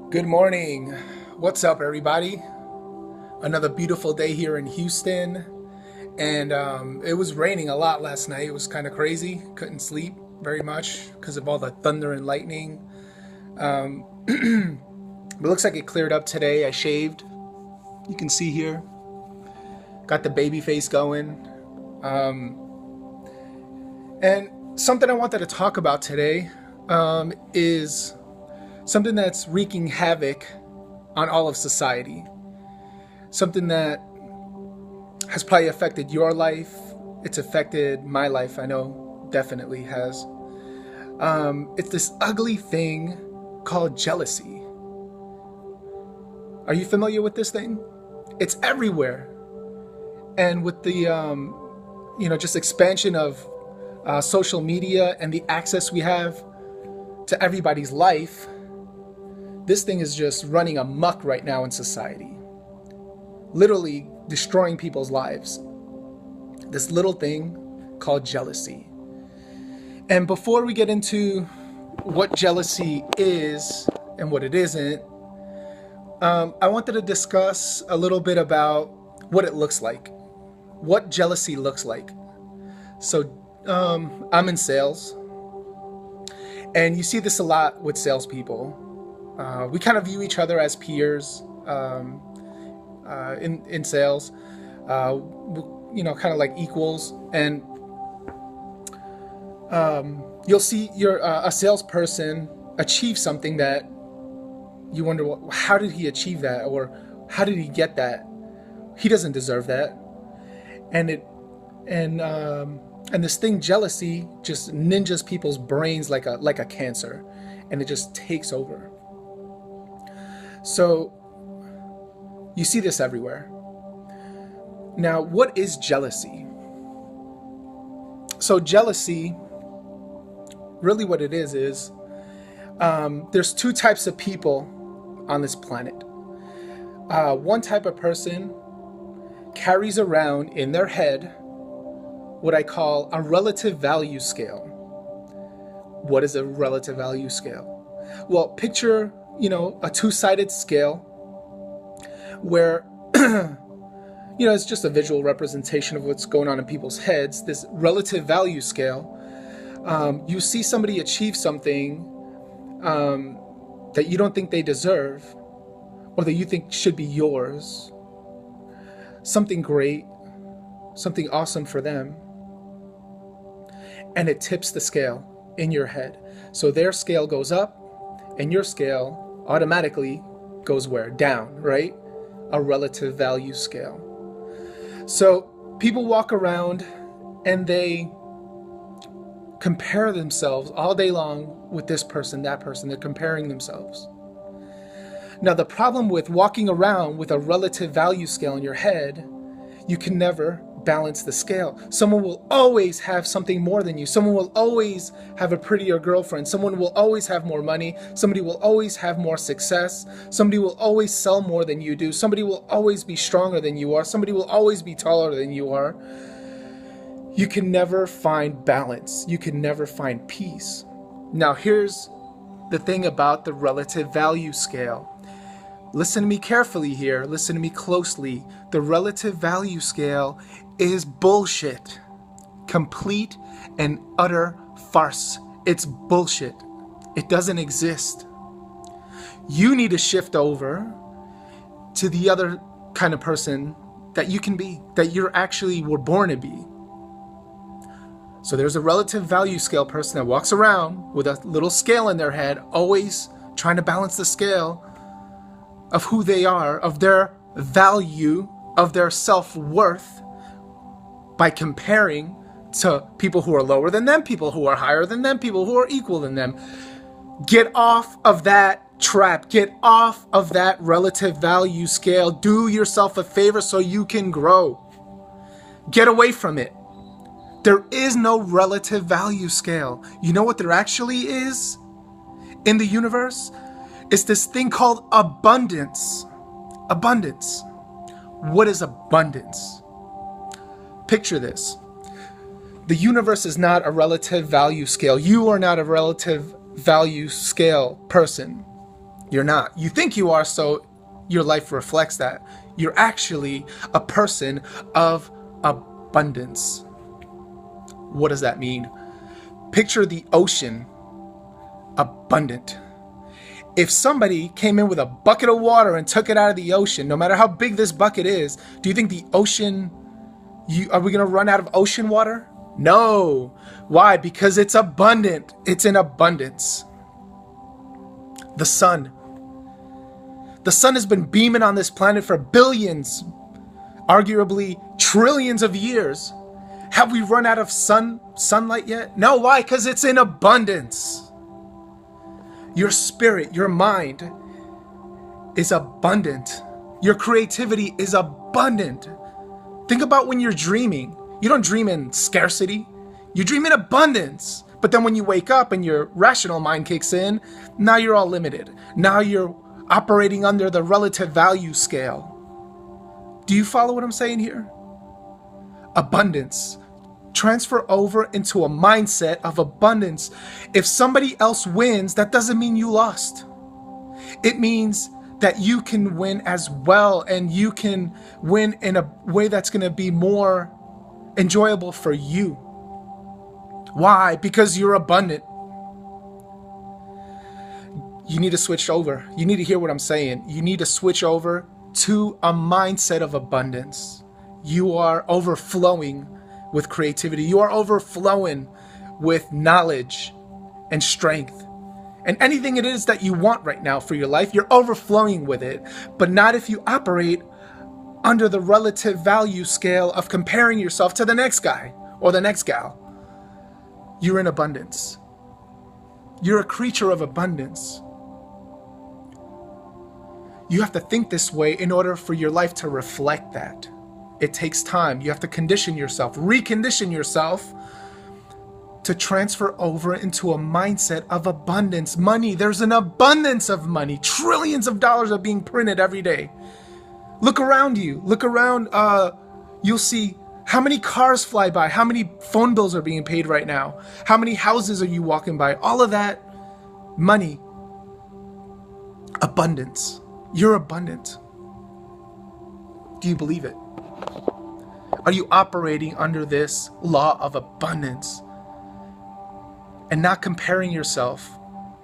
Good morning. What's up, everybody? Another beautiful day here in Houston. And it was raining a lot last night. It was kind of crazy. Couldn't sleep very much because of all the thunder and lightning. But it looks like it cleared up today. I shaved. You can see here. Got the baby face going. And something I wanted to talk about today is something that's wreaking havoc on all of society. Something that has probably affected your life. It's affected my life, I know, definitely has. It's this ugly thing called jealousy. Are you familiar with this thing? It's everywhere. And with the, just expansion of social media and the access we have to everybody's life, this thing is just running amok right now in society. Literally destroying people's lives. This little thing called jealousy. And before we get into what jealousy is and what it isn't, I wanted to discuss a little bit about what it looks like, what jealousy looks like. So I'm in sales, and you see this a lot with salespeople. We kind of view each other as peers in sales, kind of like equals. And you'll see a salesperson achieve something that you wonder, well, how did he achieve that, or how did he get that? He doesn't deserve that. And this thing, jealousy, just ninjas people's brains like a cancer, and it just takes over. So you see this everywhere. Now, what is jealousy? So jealousy, really what it is there's two types of people on this planet. One type of person carries around in their head what I call a relative value scale. What is a relative value scale? Well, picture, a two-sided scale where, it's just a visual representation of what's going on in people's heads. This relative value scale, you see somebody achieve something that you don't think they deserve, or that you think should be yours. Something great, something awesome for them. And it tips the scale in your head. So their scale goes up, and your scale automatically goes where? Down, right? A relative value scale. So people walk around and they compare themselves all day long with this person, that person. They're comparing themselves. Now, the problem with walking around with a relative value scale in your head, you can never balance the scale. Someone will always have something more than you. Someone will always have a prettier girlfriend. Someone will always have more money. Somebody will always have more success. Somebody will always sell more than you do. Somebody will always be stronger than you are. Somebody will always be taller than you are. You can never find balance. You can never find peace. Now, here's the thing about the relative value scale. Listen to me carefully here. Listen to me closely. The relative value scale is bullshit. Complete and utter farce. It's bullshit. It doesn't exist. You need to shift over to the other kind of person that you can be, that you're actually were born to be. So there's a relative value scale person that walks around with a little scale in their head, always trying to balance the scale of who they are, of their value, of their self-worth, by comparing to people who are lower than them, people who are higher than them, people who are equal than them. Get off of that trap. Get off of that relative value scale. Do yourself a favor so you can grow. Get away from it. There is no relative value scale. You know what there actually is in the universe? It's this thing called abundance. Abundance. What is abundance? Picture this. The universe is not a relative value scale. You are not a relative value scale person. You're not. You think you are, so your life reflects that. You're actually a person of abundance. What does that mean? Picture the ocean abundant. If somebody came in with a bucket of water and took it out of the ocean, no matter how big this bucket is, do you think the ocean, are we going to run out of ocean water? No. Why? Because it's abundant. It's in abundance. The sun. The sun has been beaming on this planet for billions, arguably trillions of years. Have we run out of sunlight yet? No. Why? Because it's in abundance. Your spirit, your mind is abundant. Your creativity is abundant. Think about when you're dreaming. You don't dream in scarcity. You dream in abundance. But then when you wake up and your rational mind kicks in, now you're all limited. Now you're operating under the relative value scale. Do you follow what I'm saying here? Abundance. Transfer over into a mindset of abundance. If somebody else wins, that doesn't mean you lost. It means that you can win as well, and you can win in a way that's going to be more enjoyable for you. Why? Because you're abundant. You need to switch over. You need to hear what I'm saying. You need to switch over to a mindset of abundance. You are overflowing with creativity. You are overflowing with knowledge and strength. And anything it is that you want right now for your life, you're overflowing with it. But not if you operate under the relative value scale of comparing yourself to the next guy or the next gal. You're in abundance. You're a creature of abundance. You have to think this way in order for your life to reflect that. It takes time. You have to condition yourself, recondition yourself to transfer over into a mindset of abundance. Money, there's an abundance of money. Trillions of dollars are being printed every day. Look around you. Look around. You'll see how many cars fly by, how many phone bills are being paid right now, how many houses are you walking by. All of that money. Abundance. You're abundant. Do you believe it? Are you operating under this law of abundance and not comparing yourself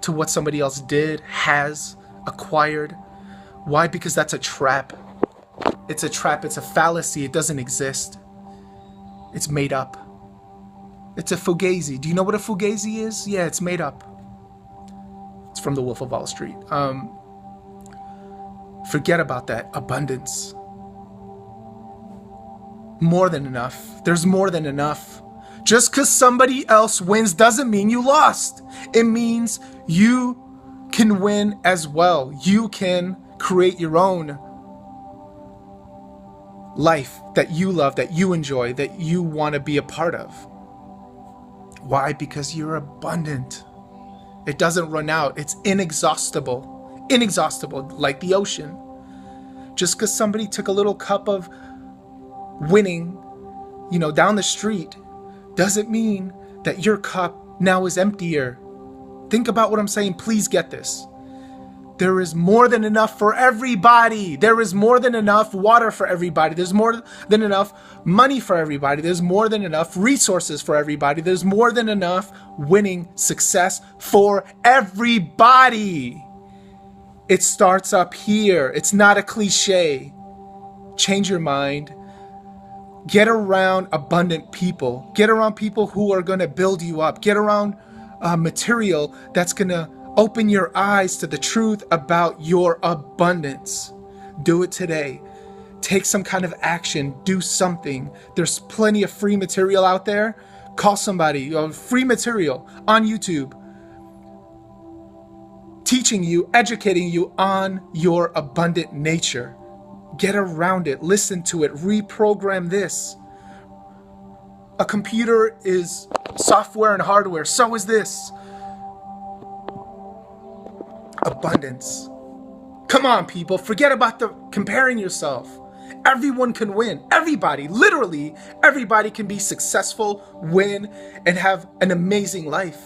to what somebody else did, has, acquired? Why? Because that's a trap. It's a trap. It's a fallacy. It doesn't exist. It's made up. It's a fugazi. Do you know what a fugazi is? Yeah, it's made up. It's from The Wolf of Wall Street. Forget about that. Abundance. More than enough. There's more than enough. Just because somebody else wins doesn't mean you lost. It means you can win as well. You can create your own life that you love, that you enjoy, that you want to be a part of. Why? Because you're abundant. It doesn't run out. It's inexhaustible. Inexhaustible, like the ocean. Just because somebody took a little cup of winning, down the street, doesn't mean that your cup now is emptier. Think about what I'm saying. Please get this. There is more than enough for everybody. There is more than enough water for everybody. There's more than enough money for everybody. There's more than enough resources for everybody. There's more than enough winning success for everybody. It starts up here. It's not a cliche. Change your mind. Get around abundant people. Get around people who are going to build you up. Get around material that's going to open your eyes to the truth about your abundance. Do it today. Take some kind of action. Do something. There's plenty of free material out there. Call somebody. Free material on YouTube. Teaching you, educating you on your abundant nature. Get around it. Listen to it. Reprogram this. A computer is software and hardware. So is this. Abundance. Come on, people. Forget about the comparing yourself. Everyone can win. Everybody, literally, everybody can be successful, win, and have an amazing life.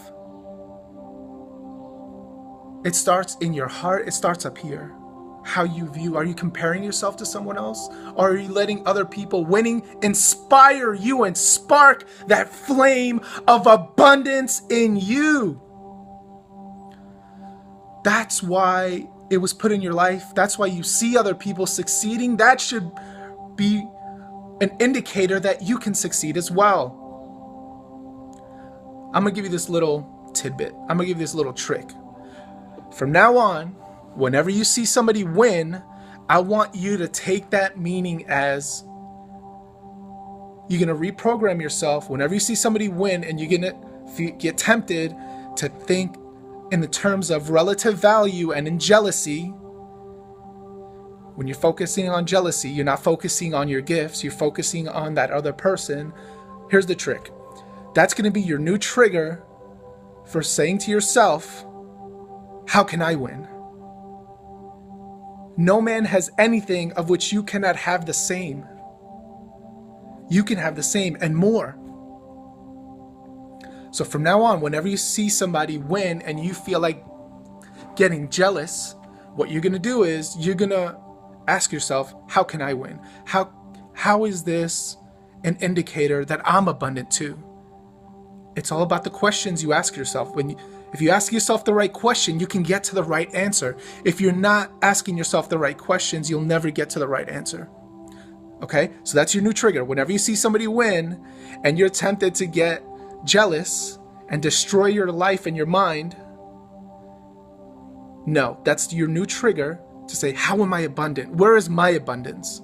It starts in your heart. It starts up here. How you view. Are you comparing yourself to someone else? Or are you letting other people winning inspire you and spark that flame of abundance in you? That's why it was put in your life. That's why you see other people succeeding. That should be an indicator that you can succeed as well. I'm going to give you this little tidbit. I'm going to give you this little trick. From now on, whenever you see somebody win, I want you to take that meaning as you're going to reprogram yourself. Whenever you see somebody win and you're going to get tempted to think in the terms of relative value and in jealousy. When you're focusing on jealousy, you're not focusing on your gifts, you're focusing on that other person. Here's the trick. That's going to be your new trigger for saying to yourself, how can I win? No man has anything of which you cannot have the same. You can have the same and more. So from now on, whenever you see somebody win and you feel like getting jealous, what you're going to do is you're going to ask yourself, how can I win? How is this an indicator that I'm abundant too? It's all about the questions you ask yourself. If you ask yourself the right question, you can get to the right answer. If you're not asking yourself the right questions, you'll never get to the right answer. Okay? So that's your new trigger. Whenever you see somebody win and you're tempted to get jealous and destroy your life and your mind, no, that's your new trigger to say, how am I abundant? Where is my abundance?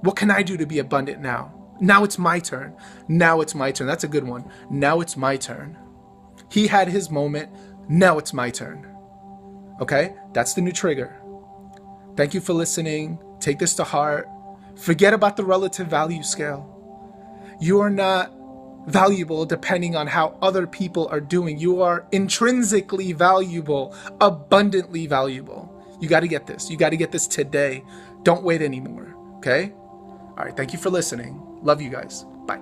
What can I do to be abundant now? Now it's my turn. Now it's my turn. That's a good one. Now it's my turn. He had his moment. Now it's my turn. Okay? That's the new trigger. Thank you for listening. Take this to heart. Forget about the relative value scale. You are not valuable depending on how other people are doing. You are intrinsically valuable, abundantly valuable. You got to get this. You got to get this today. Don't wait anymore. Okay? All right. Thank you for listening. Love you guys. Bye.